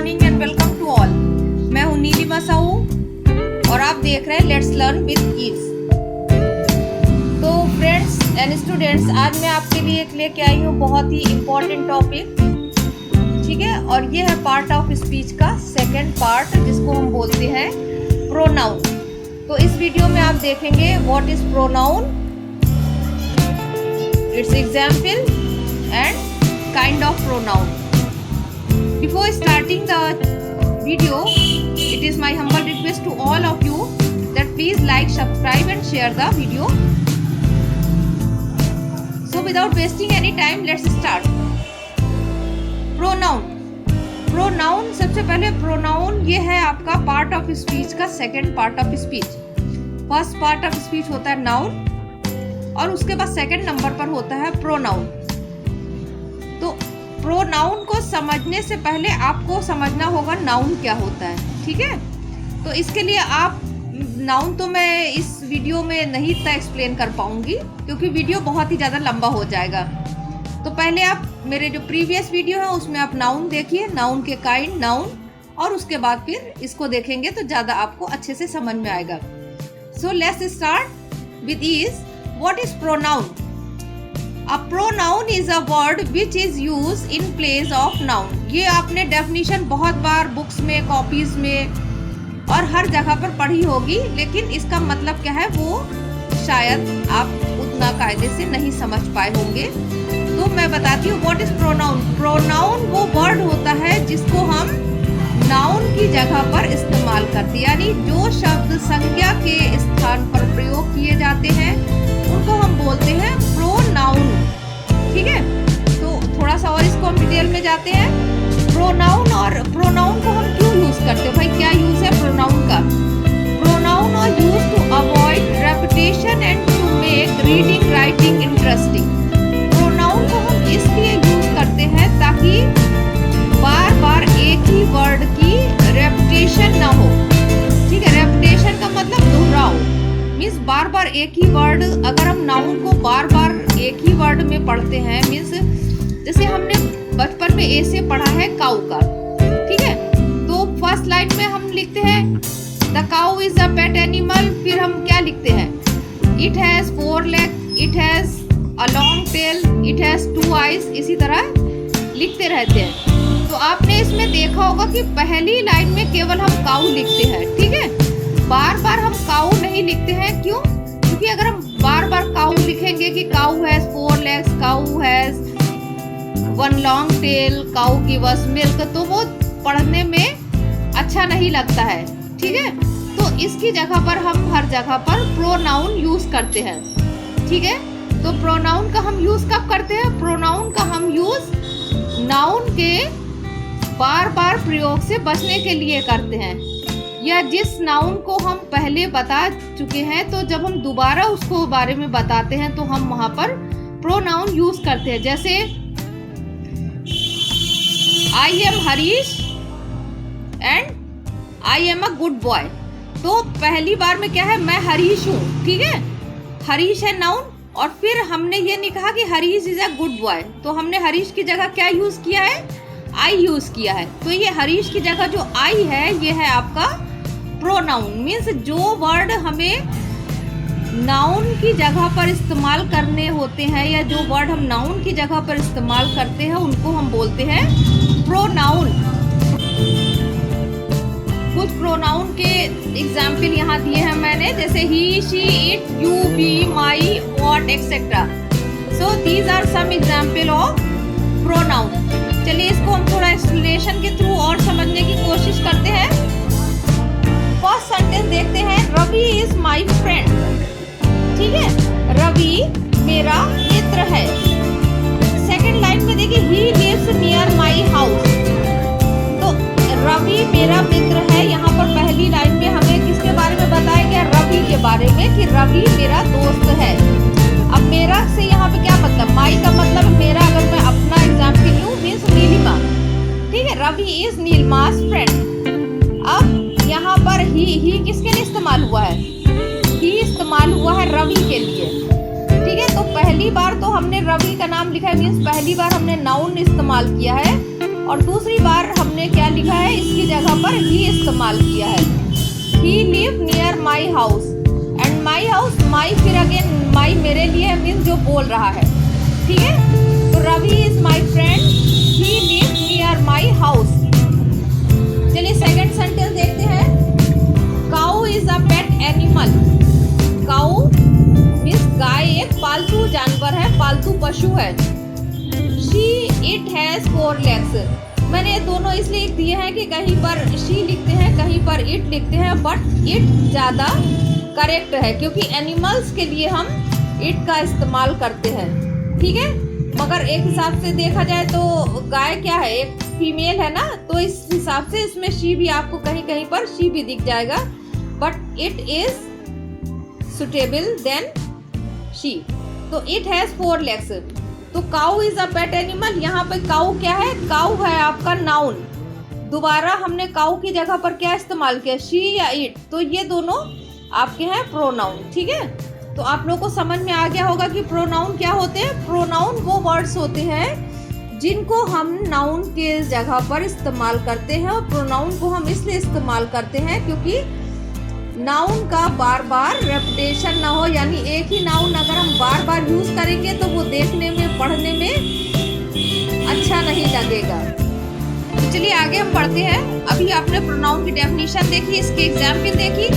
Morning and welcome to all. मैं हूँ नीलिमा साहू और आप देख रहे हैं लेट्स लर्न विद ईज। तो फ्रेंड्स एंड स्टूडेंट्स, आज मैं आपके लिए लेके आई हूँ बहुत ही इम्पोर्टेंट टॉपिक, ठीक है। और ये है पार्ट ऑफ स्पीच का सेकेंड पार्ट, जिसको हम बोलते हैं प्रोनाउन। तो इस वीडियो में आप देखेंगे what is pronoun, it's example and kind of pronoun. Before starting the video, it is my humble request to all of you that please like, subscribe and share the video. So without wasting any time, let's start. Pronoun. Pronoun, सबसे पहले pronoun ये है आपका part of speech का second part of speech. First part of speech होता है noun और उसके बाद second number पर होता है pronoun. तो प्रोनाउन को समझने से पहले आपको समझना होगा नाउन क्या होता है, ठीक है। तो इसके लिए आप नाउन तो मैं इस वीडियो में नहीं इतना एक्सप्लेन कर पाऊंगी क्योंकि वीडियो बहुत ही ज़्यादा लंबा हो जाएगा। तो पहले आप मेरे जो प्रीवियस वीडियो है उसमें आप नाउन देखिए, नाउन के काइंड, नाउन, और उसके बाद फिर इसको देखेंगे तो ज़्यादा आपको अच्छे से समझ में आएगा। So let's start with is what is pronoun. A pronoun is a word which is used in place of noun. ये आपने डेफिनेशन बहुत बार बुक्स में, कॉपीज में और हर जगह पर पढ़ी होगी, लेकिन इसका मतलब क्या है वो शायद आप उतना कायदे से नहीं समझ पाए होंगे। तो मैं बताती हूँ व्हाट इज प्रोनाउन। प्रोनाउन वो वर्ड होता है जिसको हम नाउन की जगह पर इस्तेमाल करते हैं, यानी जो शब्द संज्ञा के स्थान पर प्रयोग किए जाते हैं उनको हम बोलते हैं प्रोनाउन, ठीक है। तो थोड़ा सा और इसको हम डिटेल में जाते हैं। प्रोनाउन, और प्रोनाउन को हम क्यों यूज करते हैं, भाई क्या यूज है प्रोनाउन का। Pronoun are used to avoid repetition and to make reading writing interesting. Pronoun को हम इसलिए यूज करते हैं ताकि बार बार एक ही वर्ड की रेपिटेशन ना हो, ठीक है। रेपिटेशन का मतलब दोहराव, मीन्स बार बार एक ही वर्ड, अगर हम नाउन को बार बार एक ही वर्ड में पढ़ते हैं, मीन्स जैसे हमने बचपन में ए से पढ़ा है काऊ का, ठीक है। तो फर्स्ट लाइन में हम लिखते हैं the cow is a pet animal, फिर हम क्या लिखते हैं, it has 4 leg, it has a long tail, it has 2 eyes, इसी तरह लिखते रहते हैं। तो आपने इसमें देखा होगा कि पहली लाइन में केवल हम काऊ लिखते हैं, ठीक है। बार बार हम काऊ नहीं लिखते हैं, क्यों? क्योंकि अगर हम बार बार काऊ लिखेंगे कि cow has 4 legs, cow has 1 long tail, cow gives milk, तो वो पढ़ने में अच्छा नहीं लगता है, ठीक है। तो इसकी जगह पर हम हर जगह पर प्रोनाउन यूज करते हैं, ठीक है। तो प्रोनाउन का हम यूज कब करते हैं? प्रोनाउन का हम यूज नाउन के बार बार प्रयोग से बचने के लिए करते हैं, या जिस नाउन को हम पहले बता चुके हैं तो जब हम दोबारा उसको बारे में बताते हैं तो हम वहां पर प्रोनाउन यूज करते हैं। जैसे I am Harish and I am a good boy. तो पहली बार में क्या है, मैं हरीश हूँ, ठीक है, हरीश है नाउन, और फिर हमने ये नहीं कहा कि Harish is a good boy, तो हमने हरीश की जगह क्या यूज किया है, आई यूज किया है। तो ये हरीश की जगह जो आई है ये है आपका प्रोनाउन, मीन्स जो वर्ड हमें नाउन की जगह पर इस्तेमाल करने होते हैं, या जो वर्ड हम नाउन की जगह पर इस्तेमाल करते हैं उनको हम बोलते हैं प्रोनाउन। कुछ प्रोनाउन के एग्जाम्पल यहाँ दिए हैं मैंने, जैसे he, she, it, you, we, my, what, etcetera. So these are some example of pronoun. चलिए इसको हम थोड़ा एक्सप्लेनेशन के थ्रू और समझने की कोशिश करते हैं। फर्स्ट सेंटेंस देखते हैं, रवि इज माई फ्रेंड, ठीक है, रवि मेरा मित्र है। सेकंड लाइन में देखिए, he lives near my house. तो रवि मेरा मित्र है, यहाँ पर पहली लाइन में हमें किसके बारे में बताया गया, रवि के बारे में, कि रवि मेरा दोस्त है। अब मेरा से यहाँ पे क्या मतलब, माई का मतलब मेरा, अगर मैं अपना एग्जाम्पल लूँ मीन्स नीलिमा, ठीक है, रवि इज नीलिमा's फ्रेंड। अब यहाँ पर ही किसके लिए इस्तेमाल हुआ है, ही इस्तेमाल हुआ है रवि के लिए, ठीक है। तो पहली बार तो हमने रवि का नाम लिखा है, मीन्स पहली बार हमने नाउन इस्तेमाल किया है, और दूसरी बार बार हमने क्या लिखा है, इसकी जगह पर ही इस्तेमाल किया है। He live near my house, and my house, my फिर अगेन माई मेरे लिए मीन्स जो बोल रहा है, ठीक है। तो Ravi is my friend, he live near my house. चलिए सेकंड सेंटेंस देखते हैं। Cow is a pet animal. Cow means गाय एक पालतू जानवर है, पालतू पशु है। She it has 4 legs। मैंने दोनों इसलिए दिए हैं कि कहीं पर शी लिखते हैं, कहीं पर इट लिखते हैं, बट इट ज़्यादा करेक्ट है क्योंकि एनिमल्स के लिए हम इट का इस्तेमाल करते हैं, ठीक है। मगर एक हिसाब से देखा जाए तो गाय क्या है, एक फीमेल है ना, तो इस हिसाब से इसमें शी भी आपको कहीं कहीं पर शी भी दिख जाएगा, but it is suitable then she. तो इट हैज 4 legs। तो काऊ इज अ पेट एनिमल, यहाँ पे काऊ क्या है, काऊ है आपका नाउन। दोबारा हमने काऊ की जगह पर क्या इस्तेमाल किया, शी या इट, तो ये दोनों आपके हैं प्रोनाउन, ठीक है। तो आप लोगों को समझ में आ गया होगा कि प्रोनाउन क्या होते हैं। प्रोनाउन वो वर्ड्स होते हैं जिनको हम नाउन के जगह पर इस्तेमाल करते हैं, और प्रोनाउन को हम इसलिए इस्तेमाल करते हैं क्योंकि नाउन का बार बार रेपिटेशन ना हो, यानी एक ही नाउन अगर हम बार बार यूज करेंगे तो वो देखने में, पढ़ने में अच्छा नहीं लगेगा। तो चलिए आगे हम पढ़ते हैं। अभी आपने प्रोनाउन की डेफिनेशन देखी, इसके एग्जाम्पल देखी।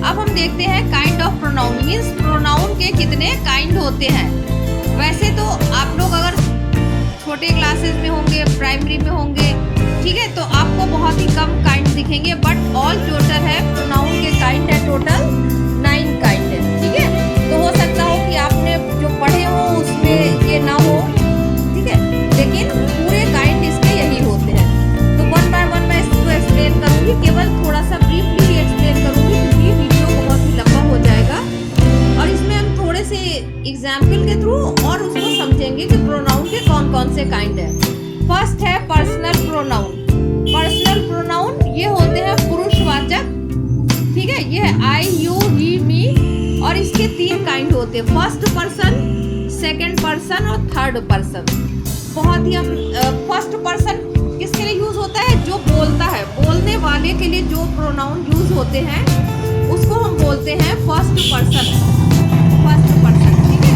अब हम देखते हैं kind of pronoun, means pronoun के कितने काइंड होते हैं। वैसे तो आप लोग अगर छोटे क्लासेस में होंगे, प्राइमरी में होंगे, ठीक है, तो आपको बहुत ही कम काइंड दिखेंगे, बट ऑल टोटल है प्रोनाउन के काइंड है टोटल 9 काइंड है, ठीक है। तो हो सकता हो कि आपने जो पढ़े हो उसमें ये ना हो, ठीक है, लेकिन पूरे काइंड इसके यही होते हैं। तो वन बाय वन मैं इसको एक्सप्लेन करूँगी, केवल थोड़ा सा ब्रीफली एक्सप्लेन करूँगी क्योंकि वीडियो बहुत ही लंबा हो जाएगा, और इसमें हम थोड़े से एग्जाम्पल के थ्रू और उसको समझेंगे कि प्रोनाउन के कौन कौन से काइंड है। फर्स्ट है पर्सनल प्रोनाउन। पर्सनल प्रोनाउन ये होते हैं पुरुषवाचक, ठीक है, ये है आई, यू, ही, मी, और इसके 3 काइंड होते हैं, फर्स्ट पर्सन, सेकंड पर्सन और थर्ड पर्सन। बहुत ही हम फर्स्ट पर्सन किसके लिए यूज होता है, जो बोलता है, बोलने वाले के लिए जो प्रोनाउन यूज होते हैं उसको हम बोलते हैं फर्स्ट पर्सन, फर्स्ट पर्सन, ठीक है।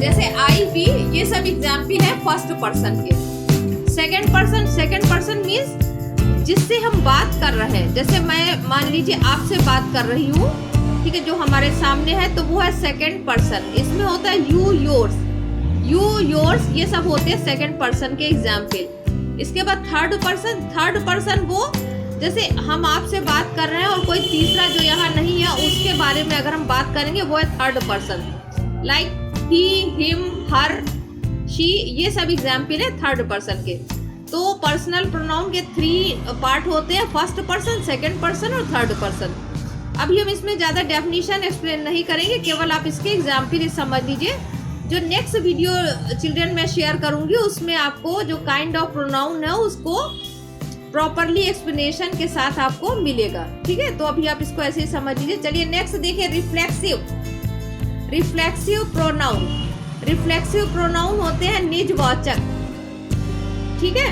जैसे आई, वी, ये सब एग्जाम्पल है फर्स्ट पर्सन के। सेकंड पर्सन मीन्स जिससे हम बात कर रहे हैं, जैसे मैं मान लीजिए आपसे बात कर रही हूँ, ठीक है, जो हमारे सामने है, तो वो है सेकंड पर्सन। इसमें होता है यू, योर्स, यू, योर्स, ये सब होते हैं सेकंड पर्सन के एग्जाम्पल। इसके बाद थर्ड पर्सन वो जैसे हम आपसे बात कर रहे हैं और कोई तीसरा जो यहाँ नहीं है उसके बारे में अगर हम बात करेंगे वो है third person, like he, him, her, she, ये सब एग्जाम्पल है थर्ड पर्सन के। तो पर्सनल प्रोनाउन के 3 पार्ट होते हैं, फर्स्ट पर्सन, सेकंड पर्सन और थर्ड पर्सन। अभी हम इसमें ज़्यादा डेफिनेशन एक्सप्लेन नहीं करेंगे, केवल आप इसके एग्जाम्पल समझ लीजिए। जो नेक्स्ट वीडियो चिल्ड्रन में शेयर करूंगी उसमें आपको जो काइंड ऑफ प्रोनाउन है उसको प्रॉपरली एक्सप्लेनेशन के साथ आपको मिलेगा, ठीक है। तो अभी आप इसको ऐसे ही समझ लीजिए। चलिए नेक्स्ट देखिए, रिफ्लेक्सिव प्रोनाउन। रिफ्लेक्सिव प्रोनाउन होते हैं निजवाचक, ठीक है।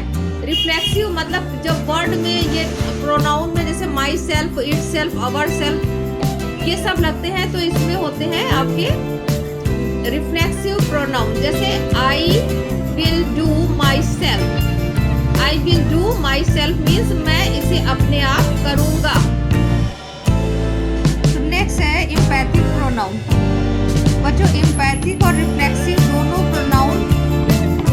रिफ्लेक्सिव मतलब जब वर्ड में ये प्रोनाउन में जैसे my self, it self, our self ये सब लगते हैं तो इसमें होते हैं आपके रिफ्लेक्सिव प्रोनाउन। जैसे I will do my self, I will do my self means मैं इसे अपने आप करूंगा। तो नेक्स्ट है एम्पैथिक प्रोनाउन। बच्चों एम्पैथिक और रिफ्लेक्सिव दोनों प्रोनाउन,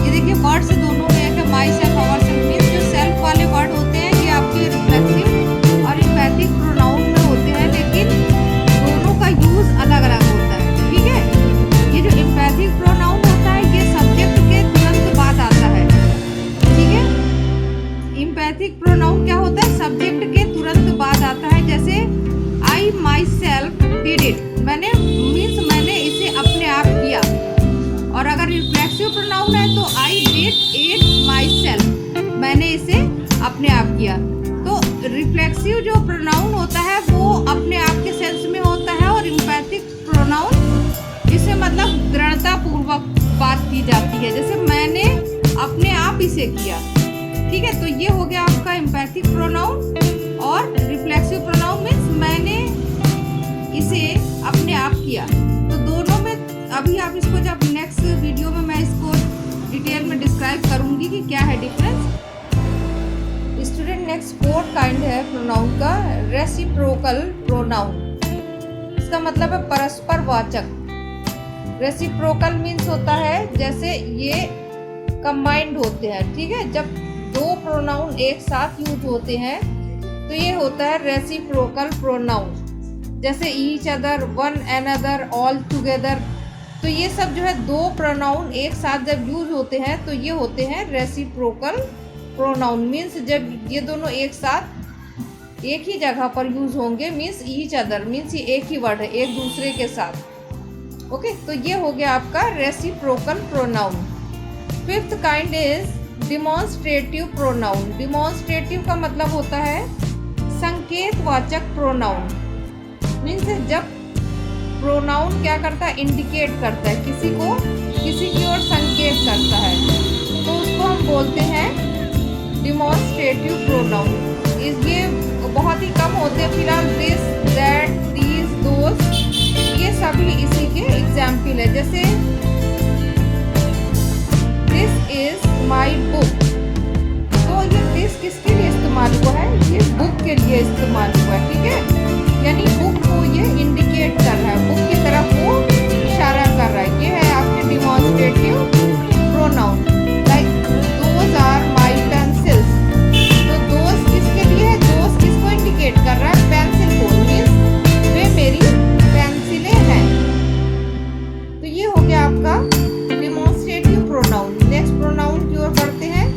ये देखिए वर्ड से दोनों में है, my self, our self means जो सेल्फ वाले वर्ड होते हैं ये आपके रिफ्लेक्सिव और एम्पैथिक प्रोनाउन में होते हैं, लेकिन दोनों का यूज अलग अलग होता है, ठीक है। ये जो एम्पैथिक प्रोनाउन होता है ये सब्जेक्ट के तुरंत बाद आता है, ठीक है। एम्पैथिक प्रोनाउन क्या होता है, सब्जेक्ट के तुरंत बाद आता है। जैसे आई माई सेल्फ डिड इट, मैंने मीन्स मैंने इसे अपने आप किया। और अगर रिफ्लेक्सिव प्रोनाउन है तो I did it my self, मैंने इसे अपने आप किया। तो रिफ्लेक्सिव जो प्रोनाउन होता है वो अपने आप के सेंस में होता है, और एम्पैथिक प्रोनाउन इसे मतलब दृढ़ता पूर्वक बात की जाती है। जैसे मैंने अपने आप इसे से किया। ठीक है, तो ये हो गया आपका एम्पैथिक प्रोनाउन। और रिफ्लेक्सिव प्रोनाउन मीन्स मैंने इसे अपने आप किया। तो दोनों में अभी आप इसको जब नेक्स्ट वीडियो में मैं इसको डिटेल में डिस्क्राइब करूंगी कि क्या है difference. Student, next fourth kind है प्रोनाउन का, रेसिप्रोकल प्रोनाउन। इसका मतलब है परस्पर वाचक। रेसिप्रोकल मीन्स होता है जैसे ये कंबाइंड होते हैं। ठीक है, जब दो प्रोनाउन एक साथ यूज होते हैं तो ये होता है रेसिप्रोकल प्रोनाउन। जैसे each other, one another, all together. तो ये सब जो है दो प्रोनाउन एक साथ जब यूज होते हैं तो ये होते हैं रेसिप्रोकल प्रोनाउन। मीन्स जब ये दोनों एक साथ एक ही जगह पर यूज होंगे, मीन्स ईच अदर मीन्स ये एक ही वर्ड है एक दूसरे के साथ। ओके, तो ये हो गया आपका reciprocal pronoun. Fifth kind is demonstrative pronoun. Demonstrative का मतलब होता है संकेतवाचक प्रोनाउन। मीन्स जब प्रोनाउन क्या करता है, इंडिकेट करता है किसी को, किसी की ओर संकेत करता है, तो उसको हम बोलते हैं डिमॉन्स्ट्रेटिव प्रोनाउन। ये बहुत ही कम होते हैं फिलहाल। दिस, दैट, दीज, दोस, ये सभी इसी के एग्जाम्पल है। जैसे दिस इज माई बुक, तो ये दिस किसके लिए इस्तेमाल हुआ है, ये बुक के लिए इस्तेमाल हुआ है। ठीक है, यानी बुक को ये इंडिकेट कर रहा है, बुक की तरफ वो इशारा कर रहा है। ये है आपके demonstrative pronoun. Like those are my pencils, तो दोज किसके लिए है, दोज किसको इंडिकेट कर रहा है, पेंसिल को, मीन्स वे मेरी पेंसिलें हैं। तो ये हो गया आपका डिमॉन्स्ट्रेटिव प्रोनाउन। नेक्स्ट प्रोनाउन की ओर बढ़ते हैं,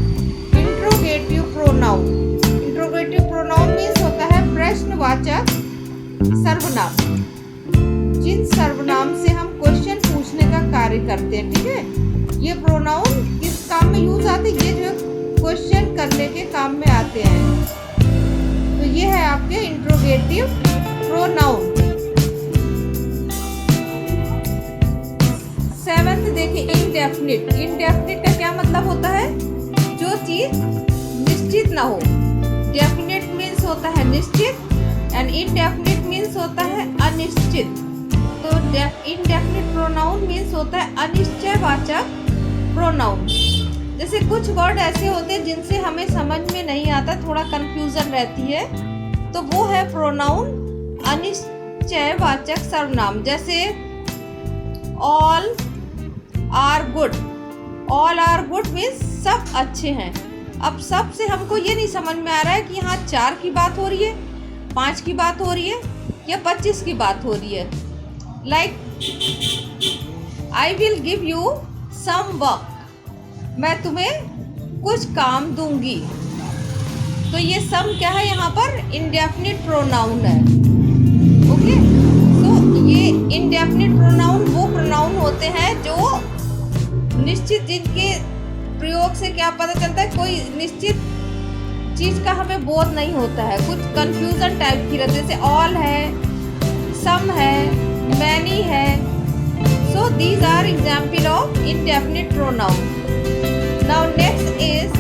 interrogative pronoun. Interrogative pronoun means होता है प्रश्नवाचक सर्वनाम। जिन सर्वनाम से हम क्वेश्चन पूछने का कार्य करते हैं। ठीक है, ये प्रोनाउन किस काम में यूज आते हैं, ये जो क्वेश्चन करने के काम में आते हैं। तो ये है आपके इंट्रोगेटिव प्रोनाउन। सेवेंथ देखिए, इनडेफिनिट। इनडेफिनिट का क्या मतलब होता है, जो चीज निश्चित ना हो। डेफिनिट मीन्स होता है निश्चित एंड इनडेफिनिट मीन्स होता है अनिश्चित। तो इनडेफिनिट प्रोनाउन मीन्स होता है अनिश्चयवाचक प्रोनाउन। जैसे कुछ वर्ड ऐसे होते हैं जिनसे हमें समझ में नहीं आता, थोड़ा कंफ्यूजन रहती है, तो वो है प्रोनाउन अनिश्चयवाचक सर्वनाम। जैसे all are good. All are good means सब अच्छे हैं। अब सब से हमको ये नहीं समझ में आ रहा है कि यहाँ 4 की बात हो रही है, 5 की बात हो रही है या 25 की बात हो रही है। Like I will give you some work, मैं तुम्हें कुछ काम दूंगी। तो ये सम क्या है, यहाँ पर इंडेफिनिट प्रोनाउन है। ओके, तो ये इंडेफिनिट प्रोनाउन वो प्रोनाउन होते हैं जो निश्चित, जिनके प्रयोग से क्या पता चलता है, कोई निश्चित चीज का हमें बोध नहीं होता है, कुछ कंफ्यूजन टाइप की रहती है। जैसे ऑल है, सम है, मैनी है। So these are example of indefinite pronoun. Now next is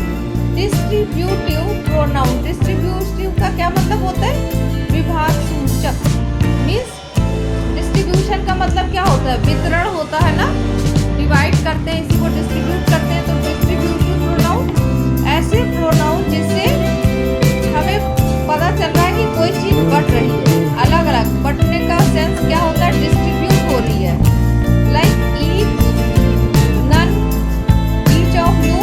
distributive pronoun. Distributive का क्या मतलब होता है, विभाग सूचक। मीन्स डिस्ट्रीब्यूशन का मतलब क्या होता है, वितरण होता है ना, डिवाइड करते हैं, इसी को डिस्ट्रीब्यूट करते हैं। तो डिस्ट्रीब्यूटिव प्रोनाउन ऐसे प्रोनाउन जिससे हमें पता चल रहा है कि कोई चीज बट रही है, अलग अलग। बटने का सेंस क्या होता है, डिस्ट्रीब्यूट हो रही है। Like each, none, each of you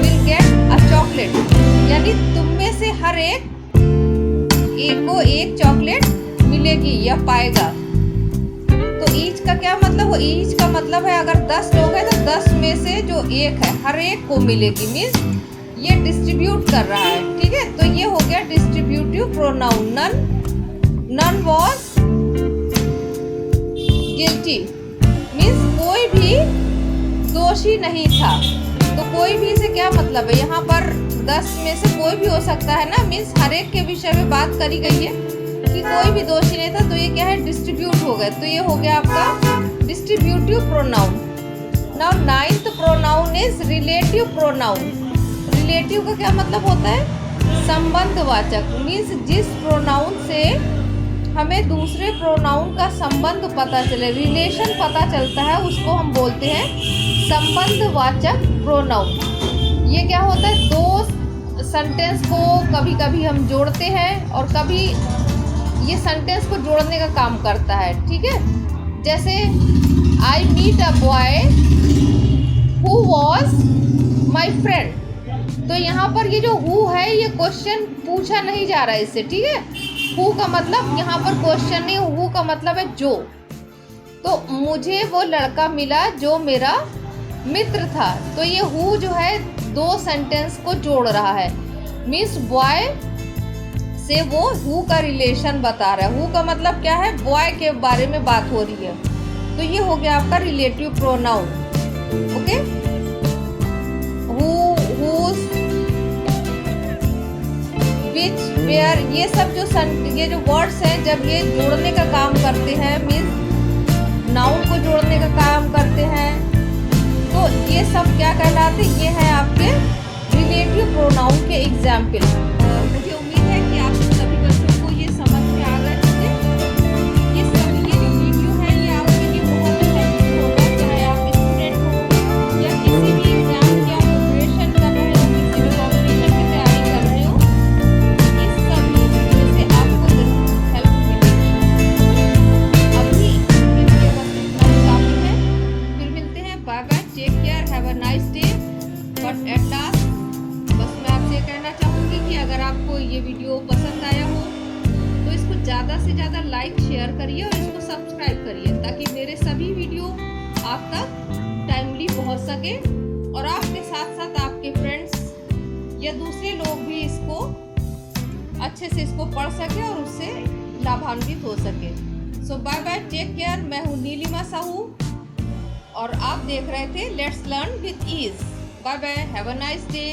will get a chocolate, यानी तुम में से हर एक को एक चॉकलेट मिलेगी या पाएगा। तो ईच का क्या मतलब, वो ईच का मतलब है अगर 10 लोग हैं तो 10 में से जो एक है हर एक को मिलेगी। मीन्स ये डिस्ट्रीब्यूट कर रहा है। ठीक है, तो ये हो गया distributive pronoun. None was guilty, means कोई भी दोषी नहीं था। तो कोई भी से क्या मतलब है, यहाँ पर 10 में से कोई भी हो सकता है ना, मीन्स हर एक के विषय में बात करी गई है कि कोई भी दोषी नहीं था। तो ये क्या है, डिस्ट्रीब्यूट हो गए। तो ये हो गया आपका distributive pronoun. Now 9th pronoun is relative pronoun. Relative का क्या मतलब होता है? संबंधवाचक। मीन्स जिस प्रोनाउन से हमें दूसरे प्रोनाउन का संबंध पता चले, रिलेशन पता चलता है, उसको हम बोलते हैं संबंधवाचक प्रोनाउन। ये क्या होता है? दो सेंटेंस को कभी कभी हम जोड़ते हैं और कभी ये सेंटेंस को जोड़ने का काम करता है। ठीक है, जैसे I meet a boy who was my friend. तो यहाँ पर ये जो हु है, ये क्वेश्चन पूछा नहीं जा रहा है इससे। ठीक है, हु का मतलब यहाँ पर क्वेश्चन नहीं, हु का मतलब है जो। तो मुझे वो लड़का मिला जो मेरा मित्र था। तो ये हु जो है दो सेंटेंस को जोड़ रहा है। मीन्स बॉय से वो हु का रिलेशन बता रहा है। हु का मतलब क्या है? बॉय के बारे में बात हो रही है। तो ये हो गया आपका relative pronoun. Okay, who, whose, which, where, ये सब ये जो वर्ड्स हैं, जब ये जोड़ने का काम करते हैं, मीन्स नाउन को जोड़ने का काम करते हैं, तो ये सब क्या कहलाते हैं? ये है आपके रिलेटिव प्रोनाउन के एग्जाम्पल। मुझे उम्मीद है कि आप सभी बच्चों को ये समझ में आ गए होंगे। ये जो वीडियो है ये आपके लिए बहुत हेल्पफुल होगा, चाहे आप स्टूडेंट हो या किसी भी एग्जाम की आप प्रिपरेशन कर रहे हो, किसी भी कॉम्पिटिशन की तैयारी कर रहे हो, इस सभी वीडियो से आपको जरूर हेल्प मिलेगी। अभी ये वीडियो बस इतना ही काफी है। फिर मिलते हैं। Bye bye, take care, have a nice day. But at last बस मैं आपसे कहना चाहूँगी कि अगर आपको ये वीडियो पसंद आया हो तो इसको ज़्यादा से ज़्यादा लाइक शेयर करिए और इसको सब्सक्राइब करिए, ताकि मेरे सभी वीडियो आप तक टाइमली पहुँच सके और आपके साथ साथ आपके फ्रेंड्स या दूसरे लोग भी इसको अच्छे से इसको पढ़ सके और उससे लाभान्वित हो सके। So bye bye, take care. मैं हूँ नीलिमा साहू और आप देख रहे थे let's learn with ease. Bye bye, have a nice day.